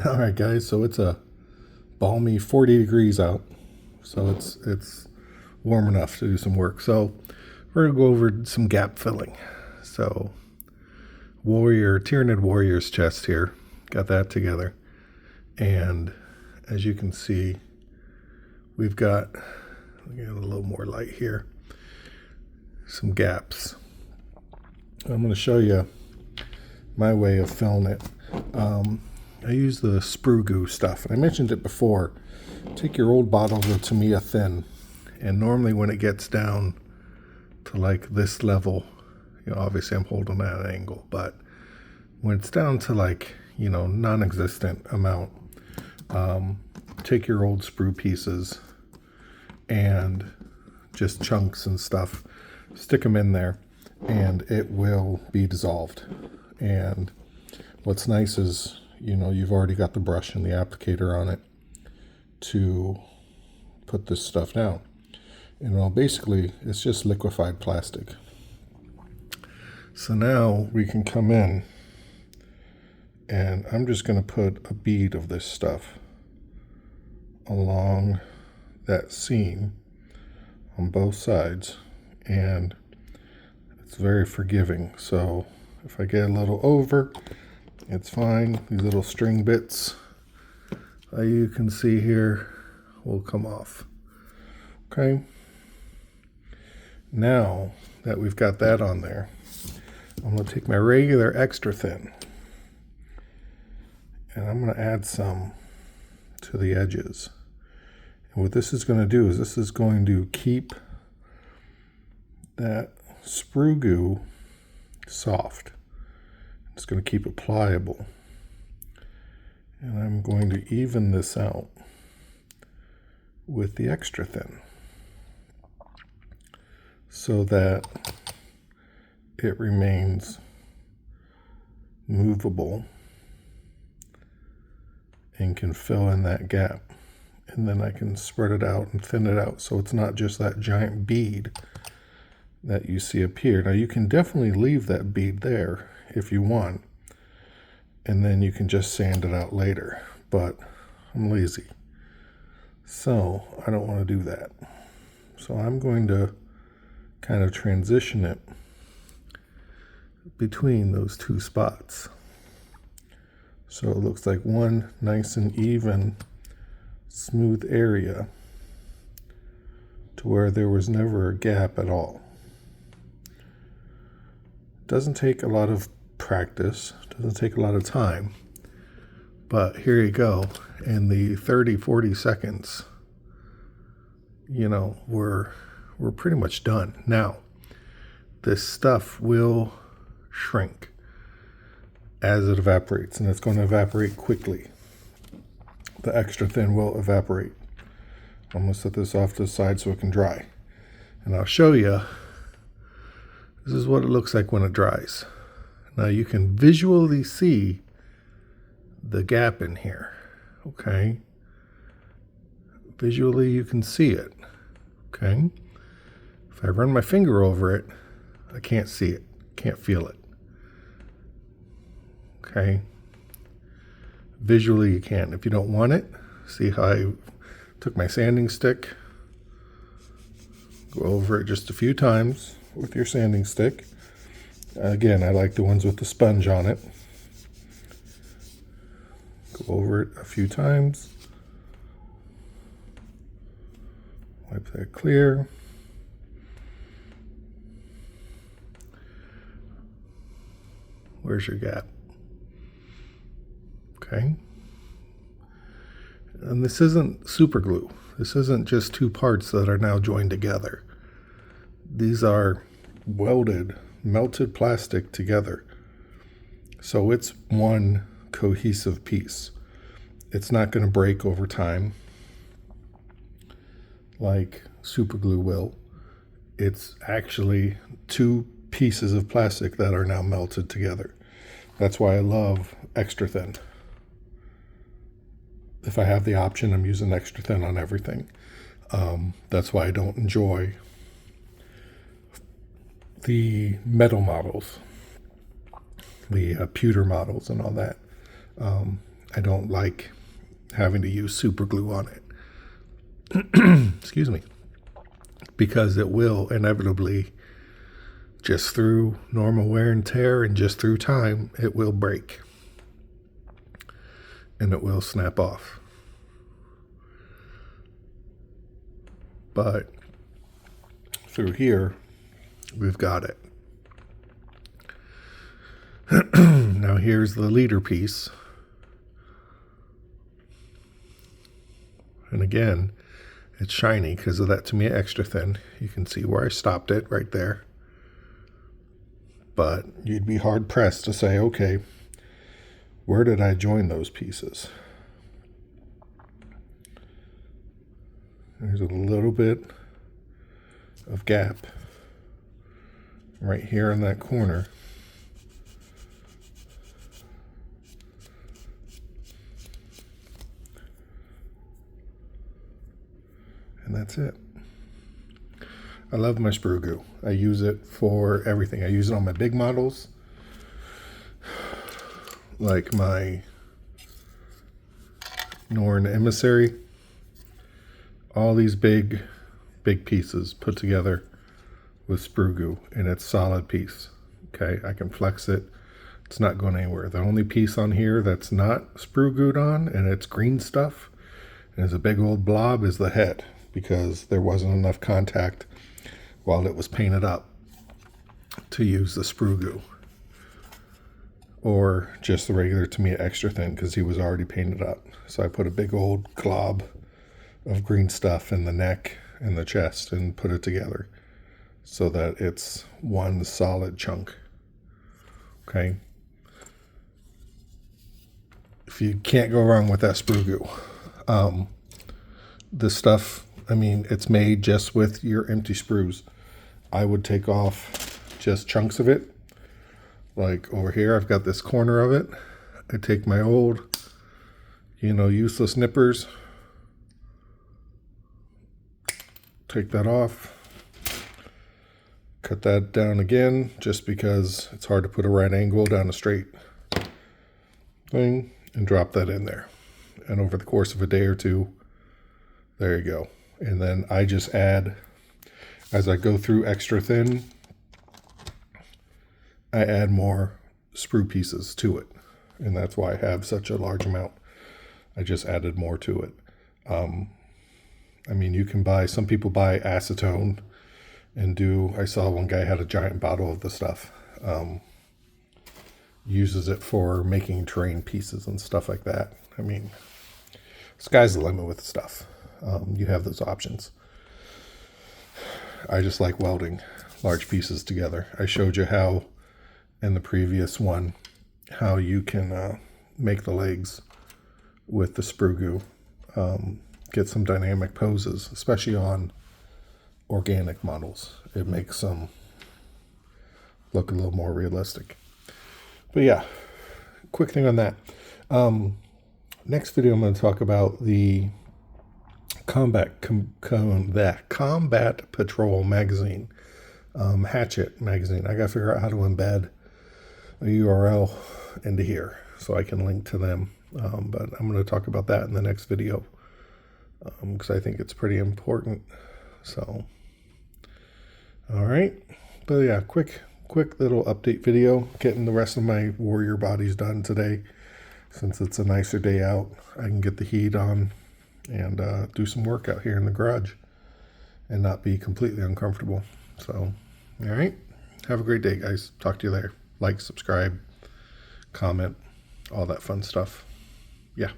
All right, guys. So it's a balmy 40 degrees out. So it's warm enough to do some work. So we're gonna go over some gap filling. So Tyranid Warrior's chest here. Got that together. And as you can see, we've got a little more light here. Some gaps. I'm gonna show you my way of filling it. I use the Sprue Goo stuff, and I mentioned it before. Take your old bottles of Tamiya Thin, and normally when it gets down to like this level, obviously I'm holding at an angle, but when it's down to like, non-existent amount, take your old sprue pieces and just chunks and stuff, stick them in there, and it will be dissolved. And what's nice is, you've already got the brush and the applicator on it to put this stuff down. Basically, it's just liquefied plastic. So now we can come in, and I'm just going to put a bead of this stuff along that seam on both sides, and it's very forgiving. So if I get a little over, it's fine. These little string bits, you can see here, will come off. Okay. Now that we've got that on there, I'm going to take my regular extra thin, and I'm going to add some to the edges. And what this is going to do is this is going to keep that Sprue Goo soft. It's going to keep it pliable. And I'm going to even this out with the extra thin so that it remains movable and can fill in that gap. And then I can spread it out and thin it out so it's not just that giant bead that you see up here. Now you can definitely leave that bead there if you want, and then you can just sand it out later, but I'm lazy, so I don't want to do that. So I'm going to kind of transition it between those two spots, so it looks like one nice and even smooth area to where there was never a gap at all. Doesn't take a lot of practice, doesn't take a lot of time, but here you go. In the 30-40 seconds, we're pretty much done. Now this stuff will shrink as it evaporates, and it's going to evaporate quickly. The extra thin will evaporate. I'm going to set this off to the side so it can dry, and I'll show you. This is what it looks like when it dries. Now you can visually see the gap in here, okay? Visually you can see it, okay? If I run my finger over it, I can't see it, can't feel it, okay? Visually you can. If you don't want it, see how I took my sanding stick, go over it just a few times with your sanding stick. Again, I like the ones with the sponge on it. Go over it a few times. Wipe that clear. Where's your gap? Okay. And this isn't super glue. This isn't just two parts that are now joined together. These are welded, melted plastic together. So it's one cohesive piece. It's not going to break over time like super glue will. It's actually two pieces of plastic that are now melted together. That's why I love extra thin. If I have the option, I'm using extra thin on everything. That's why I don't enjoy the metal models, the pewter models and all that. I don't like having to use super glue on it. Excuse me. Because it will inevitably, just through normal wear and tear and just through time, it will break. And it will snap off. But through here, we've got it. Now here's the leader piece. And again, it's shiny because of that Tamiya extra thin. You can see where I stopped it right there. But you'd be hard pressed to say, okay, where did I join those pieces? There's a little bit of gap right here in that corner. And that's it. I love my Sprue Goo. I use it for everything. I use it on my big models, like my Norn Emissary. All these big pieces put together with Sprue Goo, and it's a solid piece. Okay, I can flex it. It's not going anywhere. The only piece on here that's not Sprue Gooed on, and it's green stuff, and it's a big old blob, is the head, because there wasn't enough contact while it was painted up to use the Sprue Goo, or just the regular Tamiya extra thin, because he was already painted up. So I put a big old glob of green stuff in the neck and the chest and put it together so that it's one solid chunk. Okay, if you can't go wrong with that Sprue Goo. This stuff, I mean, it's made just with your empty sprues. I would take off just chunks of it. Like over here, I've got this corner of it. I take my old, useless nippers, take that off, cut that down again, just because it's hard to put a right angle down a straight thing, and drop that in there. And over the course of a day or two, there you go. And then I just add, as I go through extra thin, I add more sprue pieces to it. And that's why I have such a large amount. I just added more to it. I mean, you can buy, some people buy acetone and do, I saw one guy had a giant bottle of the stuff. Uses it for making terrain pieces and stuff like that. I mean, sky's the limit with the stuff. You have those options. I just like welding large pieces together. I showed you how in the previous one, how you can make the legs with the Sprue Goo. Get some dynamic poses, especially on organic models. It makes them look a little more realistic. But yeah, quick thing on that. Next video, I'm going to talk about the Combat Patrol magazine, Hatchet magazine. I got to figure out how to embed a URL into here so I can link to them. But I'm going to talk about that in the next video because I think it's pretty important. So, all right. But yeah, quick little update video. Getting the rest of my warrior bodies done today. Since it's a nicer day out, I can get the heat on and do some work out here in the garage and not be completely uncomfortable. So, all right. Have a great day, guys. Talk to you later. Like, subscribe, comment, all that fun stuff. Yeah.